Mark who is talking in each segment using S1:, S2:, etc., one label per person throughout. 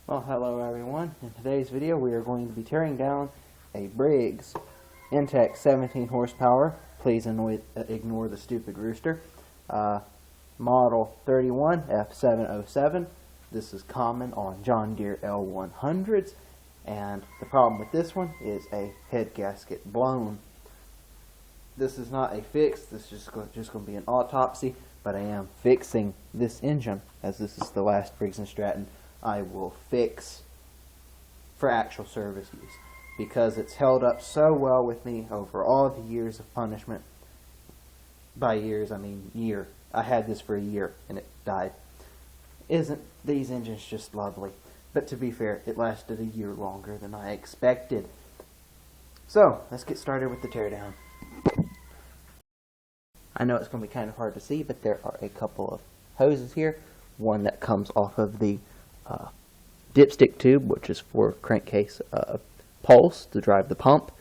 S1: Well, hello everyone. In today's video we are going to be tearing down a Briggs intek 17 horsepower. Please ignore the stupid rooster. Model 31 F707. This is common on John Deere L100s, and the problem with this one is a head gasket blown. This is not a fix, this is just going to be an autopsy, but I am fixing this engine, as this is the last Briggs & Stratton I will fix for actual service use, because it's held up so well with me over all the years of punishment. By years, I mean year. I had this for a year and it died. Isn't these engines just lovely? But to be fair, it lasted a year longer than I expected. So, let's get started with the teardown. I know it's going to be kind of hard to see, but there are a couple of hoses here. One that comes off of the dipstick tube, which is for crankcase pulse to drive the pump,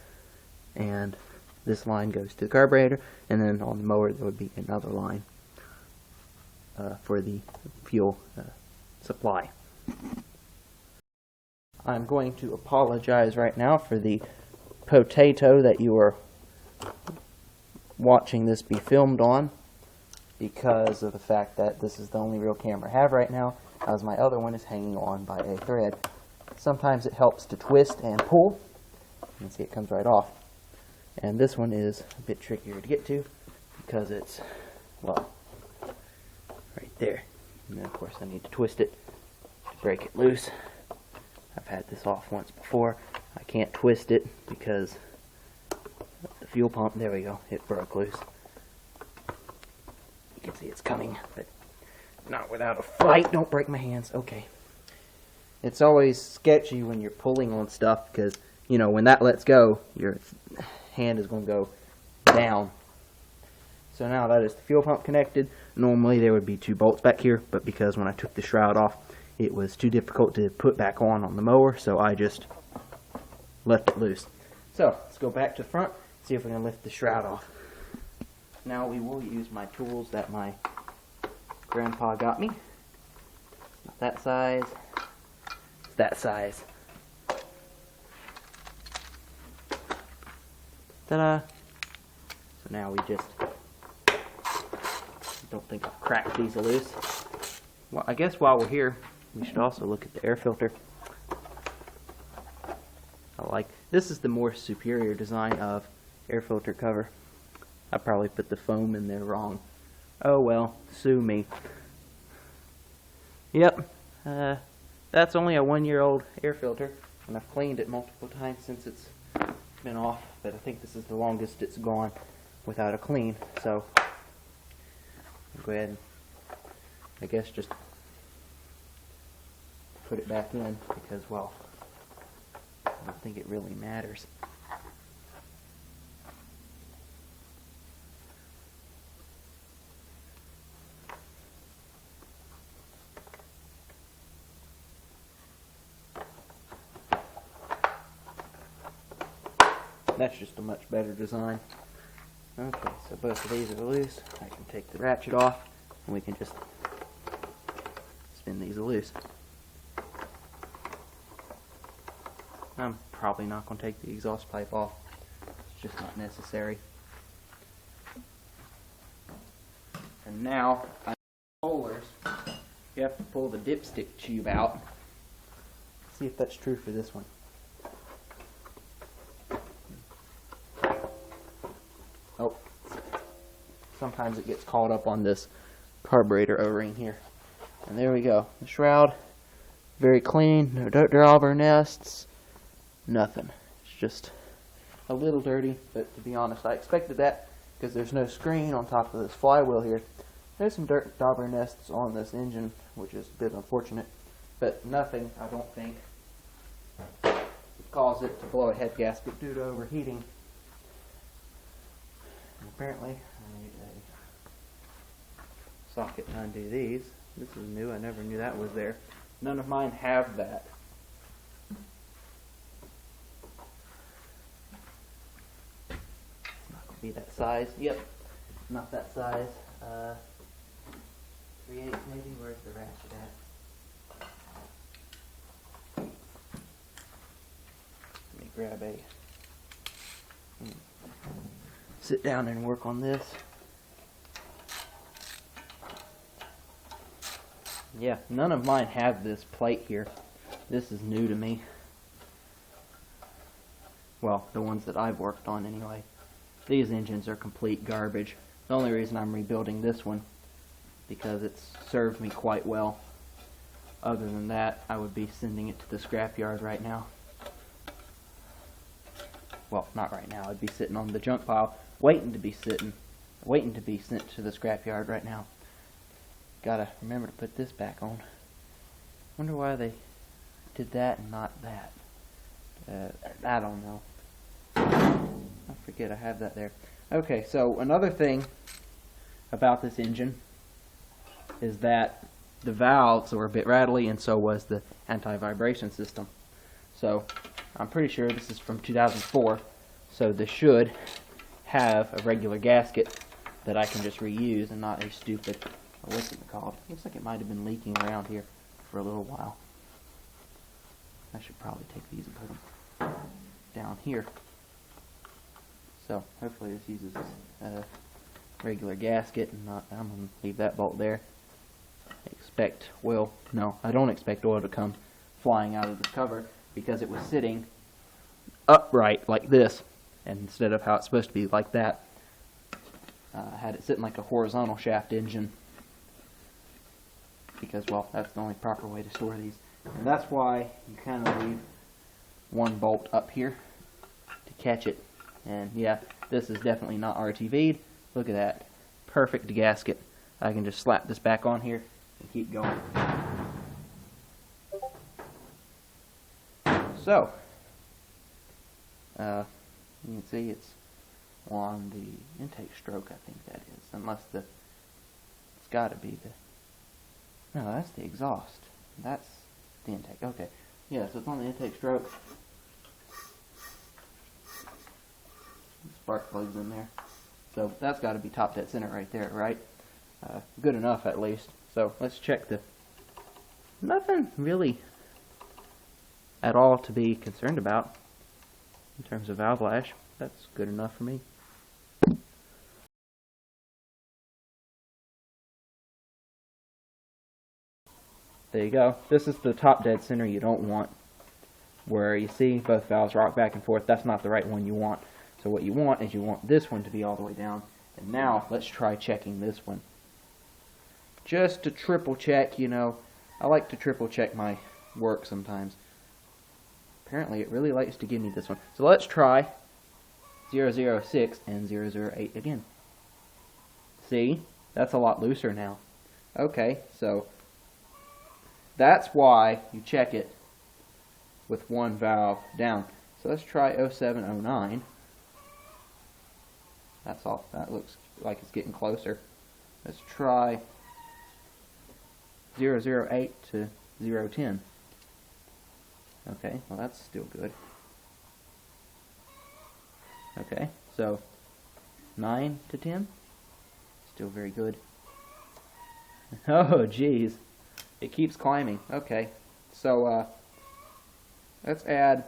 S1: and this line goes to the carburetor, and then on the mower there would be another line for the fuel supply. I'm going to apologize right now for the potato that you are watching this be filmed on, because of the fact that this is the only real camera I have right now, as my other one is hanging on by a thread. Sometimes it helps to twist and pull. You can see it comes right off. And this one is a bit trickier to get to because it's, well, right there. And then of course I need to twist it to break it loose. I've had this off once before. I can't twist it because the fuel pump, there we go, it broke loose. You can see it's coming, but not without a fight. Don't break my hands. Okay. It's always sketchy when you're pulling on stuff because, you know, when that lets go, your hand is going to go down. So now that is the fuel pump connected. Normally there would be two bolts back here, but because when I took the shroud off, it was too difficult to put back on the mower, so I just left it loose. So let's go back to the front, see if we can lift the shroud off. Now we will use my tools that my grandpa got me. Not that size. It's that size. Ta-da! So now we just, don't think I'll crack these loose. Well, I guess while we're here, we should also look at the air filter. This is the more superior design of air filter cover. I probably put the foam in there wrong. Oh well, sue me. Yep, that's only a 1-year-old air filter, and I've cleaned it multiple times since it's been off, but I think this is the longest it's gone without a clean, so I'll go ahead and, I guess, just put it back in, because, well, I don't think it really matters. That's just a much better design. Okay, so both of these are loose. I can take the ratchet off, and we can just spin these loose. I'm probably not going to take the exhaust pipe off. It's just not necessary. And now, rollers, you have to pull the dipstick tube out. See if that's true for this one. Oh, sometimes it gets caught up on this carburetor O-ring here. And there we go. The shroud, very clean, no dirt dauber nests, nothing. It's just a little dirty, but to be honest, I expected that because there's no screen on top of this flywheel here. There's some dirt dauber nests on this engine, which is a bit unfortunate, but nothing, I don't think, would cause it to blow a head gasket due to overheating. Apparently, I need a socket to undo these. This is new. I never knew that was there. None of mine have that. It's not going to be that size. Yep, not that size. 3/8 maybe. Where's the ratchet at? grab a sit down and work on this. Yeah, none of mine have this plate here. This is new to me. Well, the ones that I've worked on anyway. These engines are complete garbage. The only reason I'm rebuilding this one, because it's served me quite well. Other than that, I would be sending it to the scrapyard right now. Well, not right now. I'd be sitting on the junk pile, waiting to be sent to the scrapyard right now. Gotta remember to put this back on. Wonder why they did that and not that. I don't know. I forget I have that there. Okay, so another thing about this engine is that the valves were a bit rattly, and so was the anti-vibration system. So I'm pretty sure this is from 2004, so this should have a regular gasket that I can just reuse and not a stupid, what's it called? Looks like it might have been leaking around here for a little while. I should probably take these and put them down here. So hopefully this uses a regular gasket and not, I'm going to leave that bolt there. Expect, well, no, I don't expect oil to come flying out of the cover because it was sitting upright like this, and instead of how it's supposed to be like that. I had it sitting like a horizontal shaft engine because, well, that's the only proper way to store these. And that's why you kind of leave one bolt up here to catch it. And yeah, this is definitely not RTV'd. Look at that. Perfect gasket. I can just slap this back on here and keep going. So, you can see it's on the intake stroke, I think that is. Unless it's got to be the, no, that's the exhaust. That's the intake. Okay. Yeah, so it's on the intake stroke. Spark plugs in there. So that's got to be top dead center right there, right? Good enough at least. So let's check the, nothing really at all to be concerned about in terms of valve lash. That's good enough for me. There you go. This is the top dead center you don't want, where you see both valves rock back and forth. That's not the right one you want. So what you want is you want this one to be all the way down. And now let's try checking this one. Just to triple check, you know, I like to triple check my work sometimes. Apparently it really likes to give me this one. So let's try 006 and 008 again. See? That's a lot looser now. Okay, so that's why you check it with one valve down. So let's try 0709. That's all. That looks like it's getting closer. Let's try 008 to 010. Okay, well that's still good. Okay, so 9 to 10. Still very good. Oh, geez. It keeps climbing. Okay, so let's add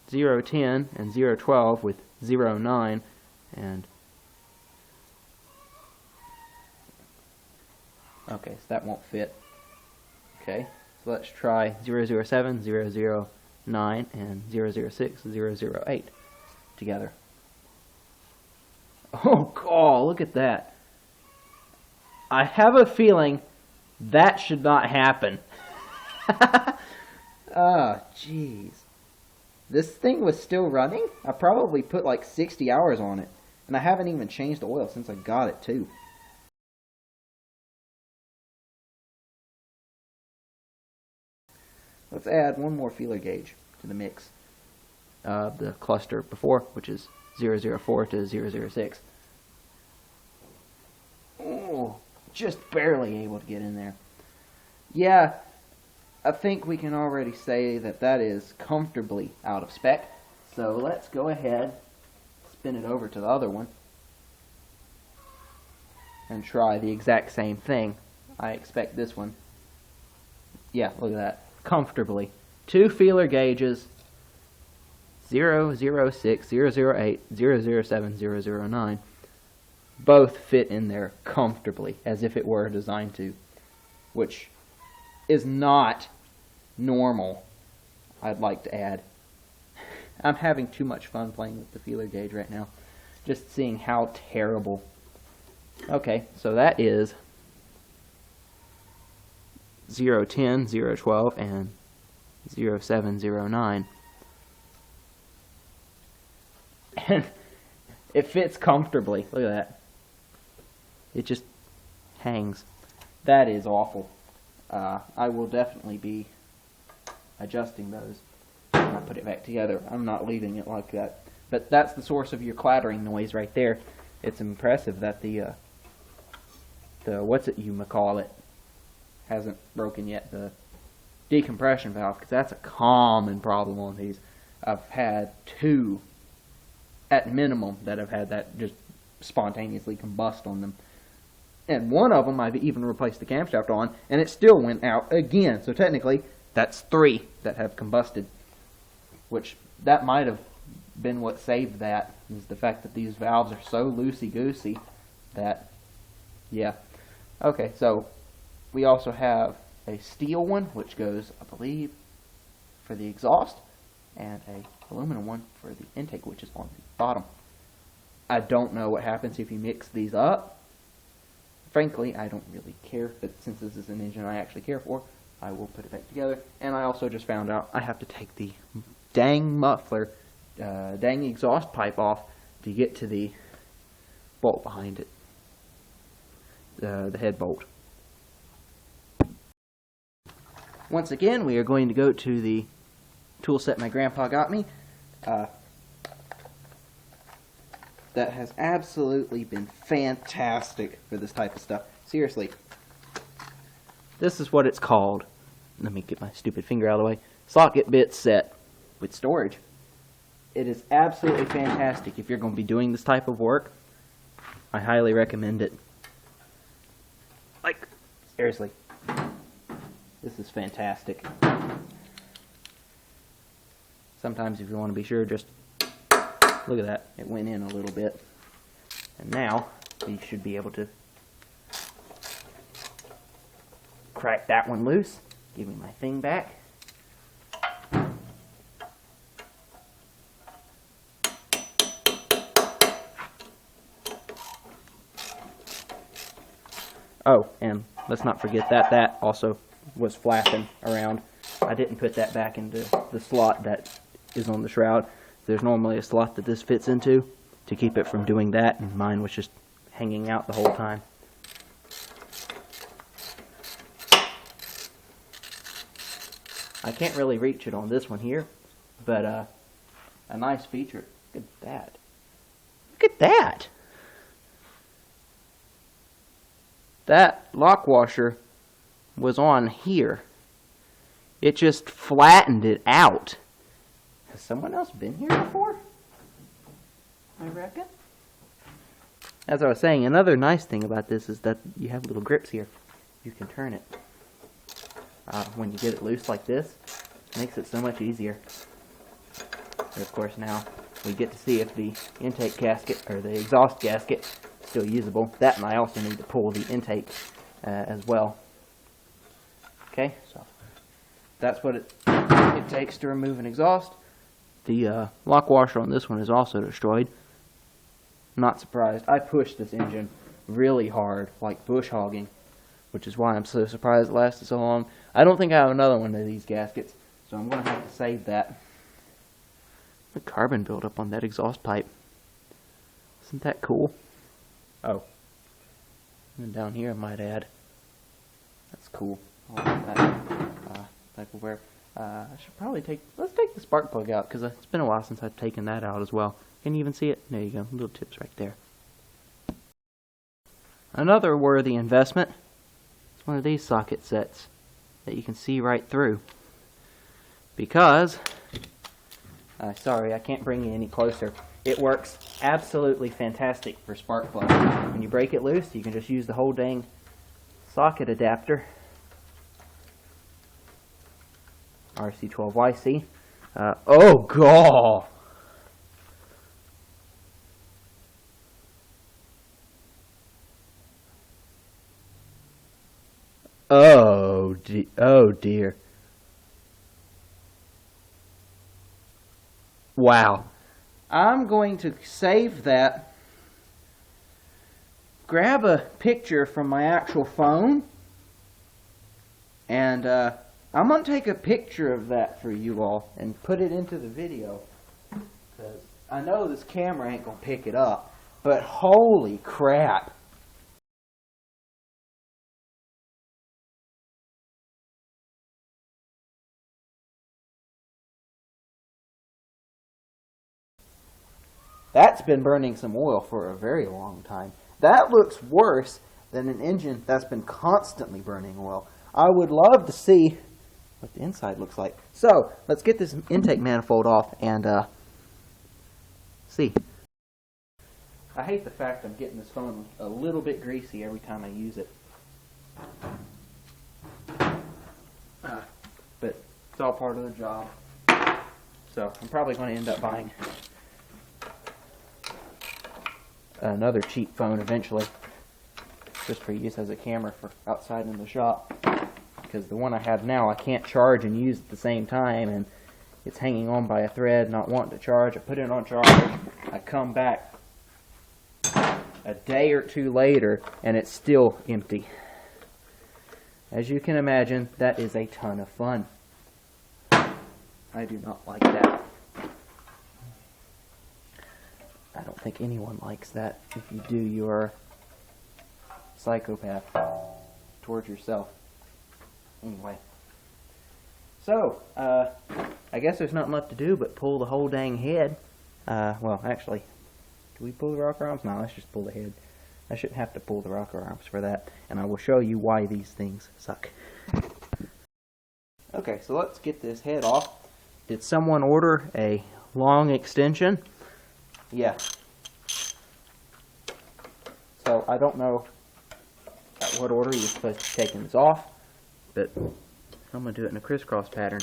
S1: 010 and 012 with 09 and okay, so that won't fit. Okay, so let's try 007, 009 and 006, 008 together. Oh god, look at that. I have a feeling that should not happen. Oh, jeez. This thing was still running? I probably put like 60 hours on it. And I haven't even changed the oil since I got it too. Let's add one more feeler gauge to the mix of the cluster before, which is 004 to 006. Oh, just barely able to get in there. Yeah, I think we can already say that that is comfortably out of spec. So let's go ahead, spin it over to the other one, and try the exact same thing. I expect this one, yeah, look at that, comfortably two feeler gauges, 006, 008, 007, 009, both fit in there comfortably, as if it were designed to, which is not normal, I'd like to add. I'm having too much fun playing with the feeler gauge right now, just seeing how terrible. Okay, so that is 010, 012, and 0709. And it fits comfortably. Look at that. It just hangs. That is awful. I will definitely be adjusting those when I put it back together. I'm not leaving it like that. But that's the source of your clattering noise right there. It's impressive that the what's it you call it hasn't broken yet, the decompression valve, because that's a common problem on these. I've had two at minimum that have had that just spontaneously combust on them. And one of them I've even replaced the camshaft on, and it still went out again. So technically, that's three that have combusted, which that might have been what saved that, is the fact that these valves are so loosey-goosey that, yeah. Okay, so we also have a steel one, which goes, I believe, for the exhaust, and a aluminum one for the intake, which is on the bottom. I don't know what happens if you mix these up. Frankly, I don't really care, but since this is an engine I actually care for, I will put it back together. And I also just found out I have to take the dang muffler, dang exhaust pipe off to get to the bolt behind it, the head bolt. Once again, we are going to go to the tool set my grandpa got me. That has absolutely been fantastic for this type of stuff. Seriously. This is what it's called. Let me get my stupid finger out of the way. Socket bit set with storage. It is absolutely fantastic if you're going to be doing this type of work. I highly recommend it. Like, seriously. This is fantastic. Sometimes if you want to be sure, just look at that. It went in a little bit. And now, we should be able to crack that one loose. Give me my thing back. Oh, and let's not forget that that also was flapping around. I didn't put that back into the slot that is on the shroud. There's normally a slot that this fits into to keep it from doing that, and mine was just hanging out the whole time. I can't really reach it on this one here, but a nice feature. Look at that. Look at that! That lock washer was on here. It just flattened it out. Has someone else been here before? I reckon. As I was saying, another nice thing about this is that you have little grips here. You can turn it. When you get it loose like this, it makes it so much easier. And of course now we get to see if the intake gasket, or the exhaust gasket, is still usable. That, and I also need to pull the intake as well. Okay, so that's what it takes to remove an exhaust. The lock washer on this one is also destroyed. Not surprised. I pushed this engine really hard, like bush hogging, which is why I'm so surprised it lasted so long. I don't think I have another one of these gaskets, so I'm going to have to save that. The carbon buildup on that exhaust pipe. Isn't that cool? Oh. And down here I might add. That's cool. I like that. I should probably let's take the spark plug out, because it's been a while since I've taken that out as well. Can you even see it? There you go. Little tips right there. Another worthy investment is one of these socket sets that you can see right through. Because, sorry, I can't bring you any closer. It works absolutely fantastic for spark plugs. When you break it loose, you can just use the whole dang socket adapter. RC12YC. Oh, God! Oh dear. Wow. I'm going to save that, grab a picture from my actual phone, and I'm going to take a picture of that for you all and put it into the video. Because I know this camera ain't going to pick it up, but holy crap. That's been burning some oil for a very long time. That looks worse than an engine that's been constantly burning oil. I would love to see what the inside looks like. So, let's get this intake manifold off and see. I hate the fact I'm getting this phone a little bit greasy every time I use it. But it's all part of the job. So, I'm probably going to end up buying another cheap phone eventually, just for use as a camera for outside in the shop, because the one I have now I can't charge and use at the same time, and it's hanging on by a thread, not wanting to charge. I put it on charge, I come back a day or two later and it's still empty. As you can imagine, that is a ton of fun. I do not like that. I don't think anyone likes that. If you do, you are a psychopath towards yourself. Anyway. So, I guess there's nothing left to do but pull the whole dang head. Well, actually, do we pull the rocker arms? No, let's just pull the head. I shouldn't have to pull the rocker arms for that. And I will show you why these things suck. Okay, so let's get this head off. Did someone order a long extension? Yeah. So I don't know at what order you're supposed to be taking this off, but I'm going to do it in a crisscross pattern.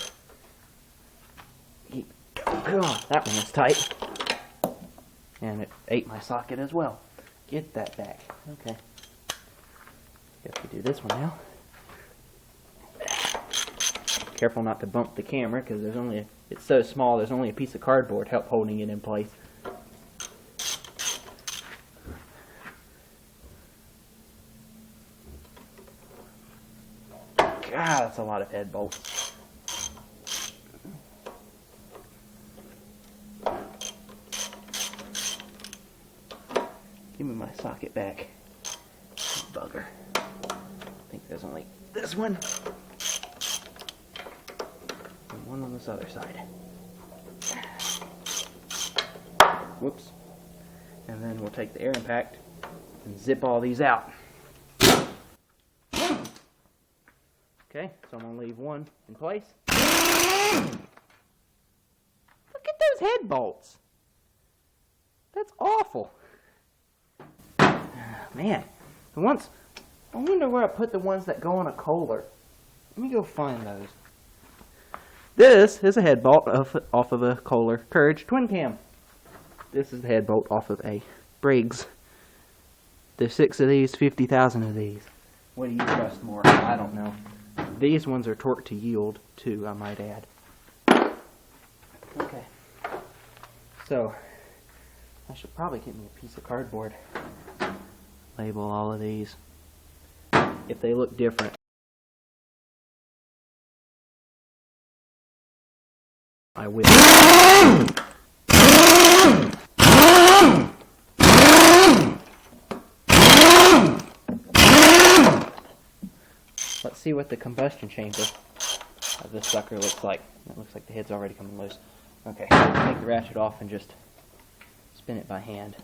S1: God, that one was tight. And it ate my socket as well. Get that back. Okay. Guess we do this one now. Careful not to bump the camera, because there's only it's so small, there's only a piece of cardboard help holding it in place. God, that's a lot of head bolts. Give me my socket back. Bugger. I think there's only this one. And one on this other side. Whoops. And then we'll take the air impact and zip all these out. Okay, so I'm going to leave one in place. Look at those head bolts. That's awful. Man, the ones, I wonder where I put the ones that go on a Kohler. Let me go find those. This is a head bolt off of a Kohler Courage twin cam. This is the head bolt off of a Briggs. There's 6 of these, 50,000 of these. What do you trust more? I don't know. These ones are torque to yield too, I might add. Okay. So, I should probably get me a piece of cardboard. Label all of these. If they look different, I will. Let's see what the combustion chamber of this sucker looks like. It looks like the head's already coming loose. Okay, take the ratchet off and just spin it by hand.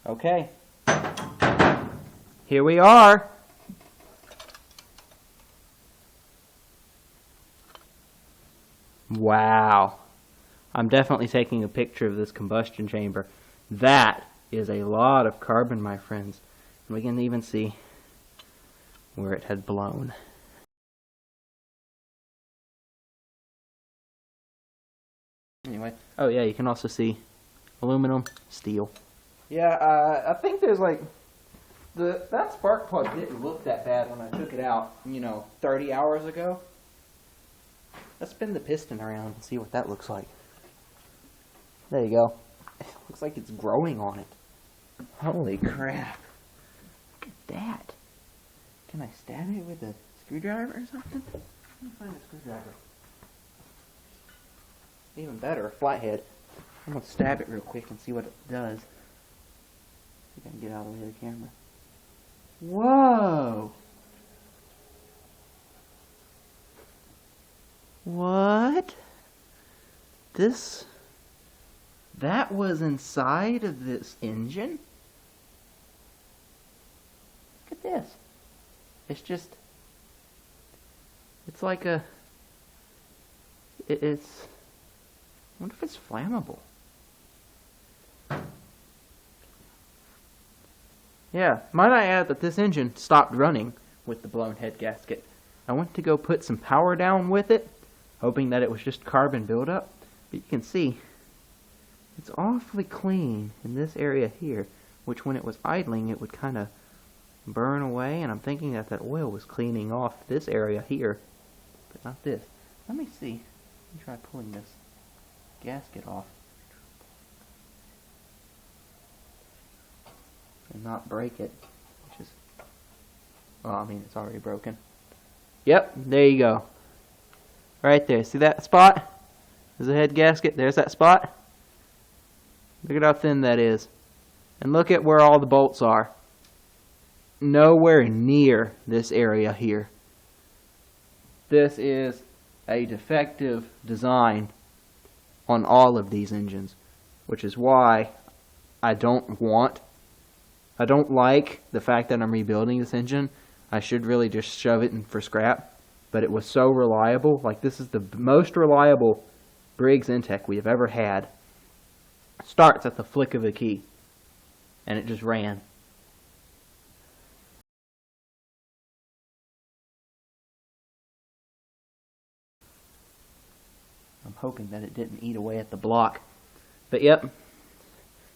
S1: Okay, here we are. Wow, I'm definitely taking a picture of this combustion chamber. That is a lot of carbon, my friends. And we can even see where it had blown. Anyway, oh yeah, you can also see aluminum, steel. Yeah, I think there's like, that spark plug didn't look that bad when I took it out, 30 hours ago. Let's spin the piston around and see what that looks like. There you go. It looks like it's growing on it. Holy crap. Look at that. Can I stab it with a screwdriver or something? Let me find a screwdriver. Even better, a flathead. I'm going to stab it real quick and see what it does. See if I can get out of the way of the camera. Whoa! What? That was inside of this engine? Look at this. It's like I wonder if it's flammable. Yeah, might I add that this engine stopped running with the blown head gasket. I went to go put some power down with it, hoping that it was just carbon buildup, but you can see it's awfully clean in this area here, which when it was idling it would kind of burn away, and I'm thinking that oil was cleaning off this area here, but not this. Let me see. Let me try pulling this gasket off and not break it, which is, well, I mean, it's already broken. Yep, there you go. Right there. See that spot? There's a head gasket. There's that spot. Look at how thin that is. And look at where all the bolts are. Nowhere near this area here. This is a defective design on all of these engines, which is why I don't like the fact that I'm rebuilding this engine. I should really just shove it in for scrap, but it was so reliable. Like, this is the most reliable Briggs intek we have ever had. Starts at the flick of a key, and it just ran. I'm hoping that it didn't eat away at the block. But yep, you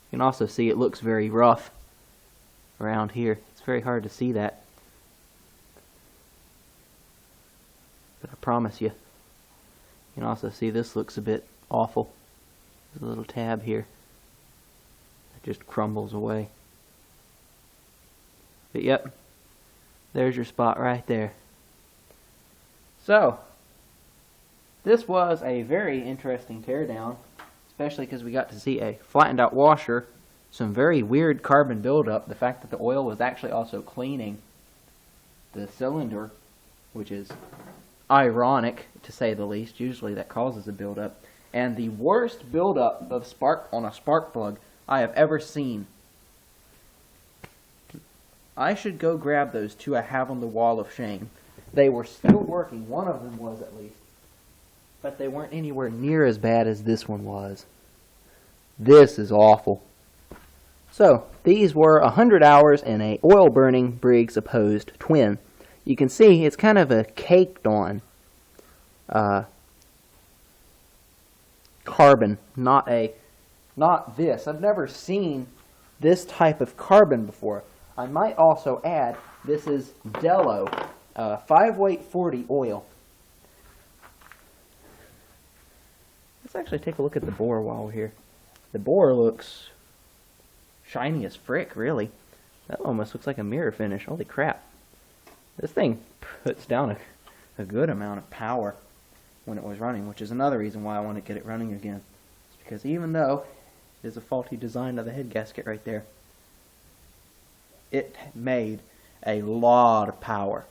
S1: can also see it looks very rough around here. It's very hard to see that. But I promise you, you can also see this looks a bit awful. There's a little tab here that just crumbles away. But yep, there's your spot right there. So, this was a very interesting teardown, especially because we got to see a flattened out washer, some very weird carbon buildup, the fact that the oil was actually also cleaning the cylinder, which is ironic to say the least. Usually that causes a buildup. And the worst buildup of spark on a spark plug I have ever seen. I should go grab those two I have on the wall of shame. They were still working. One of them was, at least. But they weren't anywhere near as bad as this one was. This is awful. So, these were 100 hours in a oil-burning Briggs opposed twin. You can see it's kind of a caked on carbon, not this. I've never seen this type of carbon before. I might also add, this is Dello 5-weight 40 oil. Let's actually take a look at the bore while we're here. The bore looks shiny as frick, really. That almost looks like a mirror finish. Holy crap. This thing puts down a good amount of power when it was running, which is another reason why I want to get it running again. It's because even though there's a faulty design of the head gasket right there, it made a lot of power.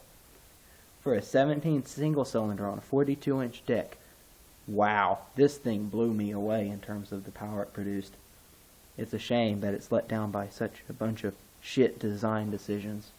S1: For a 17 single cylinder on a 42-inch deck, wow, this thing blew me away in terms of the power it produced. It's a shame that it's let down by such a bunch of shit design decisions.